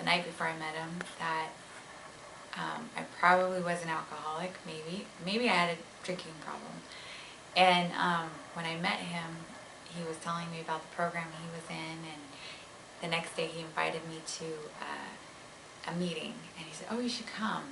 night before I met him that I probably was an alcoholic, maybe I had a drinking problem. And when I met him, he was telling me about the program he was in, and the next day he invited me to a meeting, and he said, "Oh, you should come."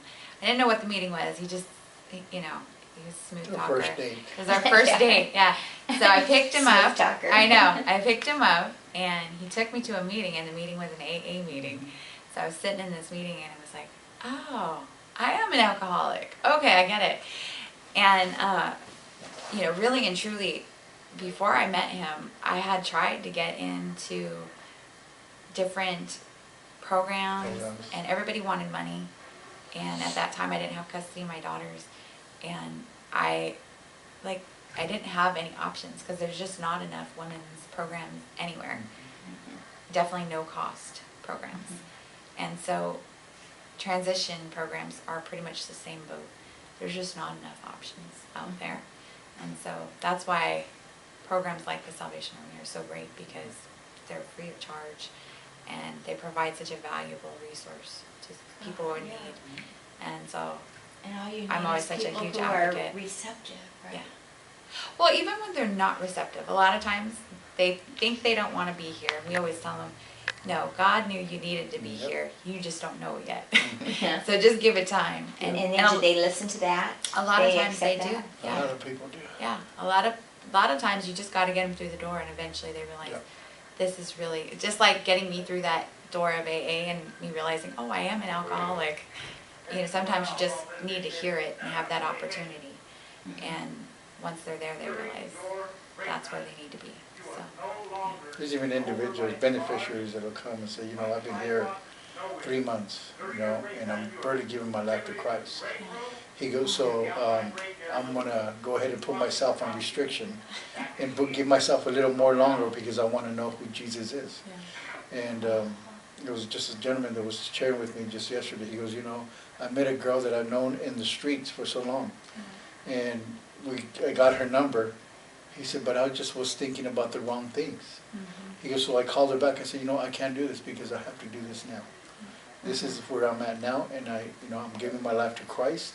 I didn't know what the meeting was. He just, you know, he was a smooth talker. First date. It was our first date, yeah. So I picked him up. Talker. I know. I picked him up, and he took me to a meeting, and the meeting was an AA meeting. So I was sitting in this meeting, and it was like, oh, I am an alcoholic. Okay, I get it. And, you know, really and truly, before I met him, I had tried to get into different programs, and everybody wanted money. And at that time, I didn't have custody of my daughters, and I didn't have any options because there's just not enough women's programs anywhere. Definitely no cost programs. And so transition programs are pretty much the same boat. There's just not enough options out there. And so that's why programs like the Salvation Army are so great, because they're free of charge and they provide such a valuable resource to people in need. And so And all you need I'm always is such a people huge who advocate. are receptive, right? Yeah. Well, even when they're not receptive, a lot of times they think they don't want to be here. We always tell them, no, God knew you needed to be here. You just don't know it yet. Yeah. So just give it time. And then do they listen to that? A lot of times they accept do. that? Yeah. A lot of people do. Yeah. A lot of times you just got to get them through the door, and eventually they realize this is really just like getting me through that door of AA and me realizing, oh, I am an alcoholic. You know, sometimes you just need to hear it and have that opportunity. And once they're there, they realize that's where they need to be. So, yeah. There's even individuals, beneficiaries that'll come and say, you know, I've been here 3 months, you know, and I'm barely giving my life to Christ. He goes, so I'm going to go ahead and put myself on restriction and give myself a little more longer because I want to know who Jesus is. Yeah. And it was just a gentleman that was sharing with me just yesterday. He goes, you know, I met a girl that I've known in the streets for so long. And I got her number. He said, but I just was thinking about the wrong things. He goes, so I called her back. I said, you know, I can't do this because I have to do this now. This is where I'm at now, and I'm giving my life to Christ,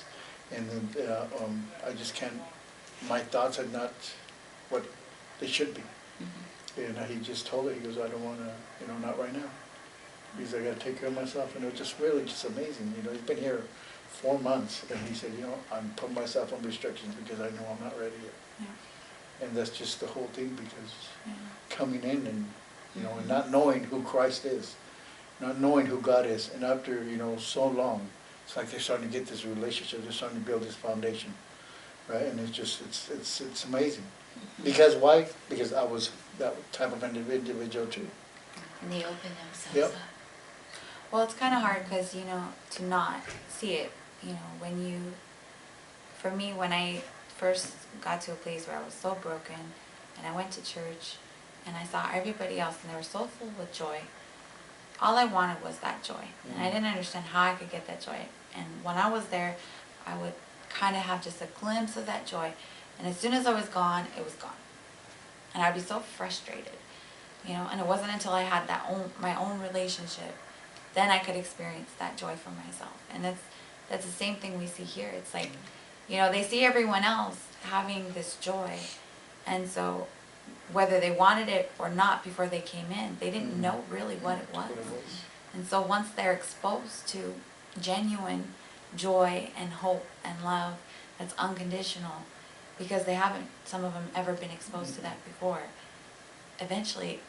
and then I just can't. My thoughts are not what they should be. And he just told her, he goes, I don't want to, you know, not right now. Because I got to take care of myself, and it was just really just amazing. You know, he's been here 4 months, and he said, you know, I'm putting myself on restrictions because I know I'm not ready yet. Yeah. And that's just the whole thing, because coming in and, you know, and not knowing who Christ is, not knowing who God is, and after, you know, so long, it's like they're starting to get this relationship, they're starting to build this foundation, right? And it's just, it's amazing. Because why? Because I was that type of individual too. And they open themselves up. Well, it's kind of hard because, you know, to not see it, you know, for me, when I first got to a place where I was so broken, and I went to church, and I saw everybody else, and they were so full with joy. All I wanted was that joy, and I didn't understand how I could get that joy. And when I was there, I would kind of have just a glimpse of that joy, and as soon as I was gone, it was gone. And I'd be so frustrated, you know, and it wasn't until I had my own relationship, then I could experience that joy for myself. And that's the same thing we see here. It's like, you know, they see everyone else having this joy, and so whether they wanted it or not before they came in, they didn't know really what it was. And so once they're exposed to genuine joy and hope and love that's unconditional, because they haven't, some of them, ever been exposed to that before, eventually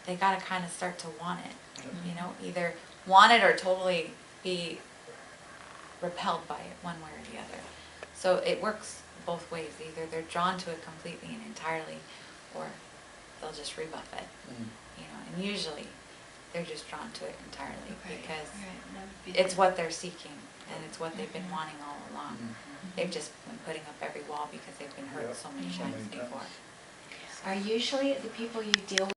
they got to kind of start to want it, you know, either want it or totally be repelled by it one way or the other. So it works both ways. Either they're drawn to it completely and entirely, or they'll just rebuff it, you know, and usually they're just drawn to it entirely because it's what they're seeking, and it's what they've been wanting all along. They've just been putting up every wall because they've been hurt so many times before. Are usually the people you deal with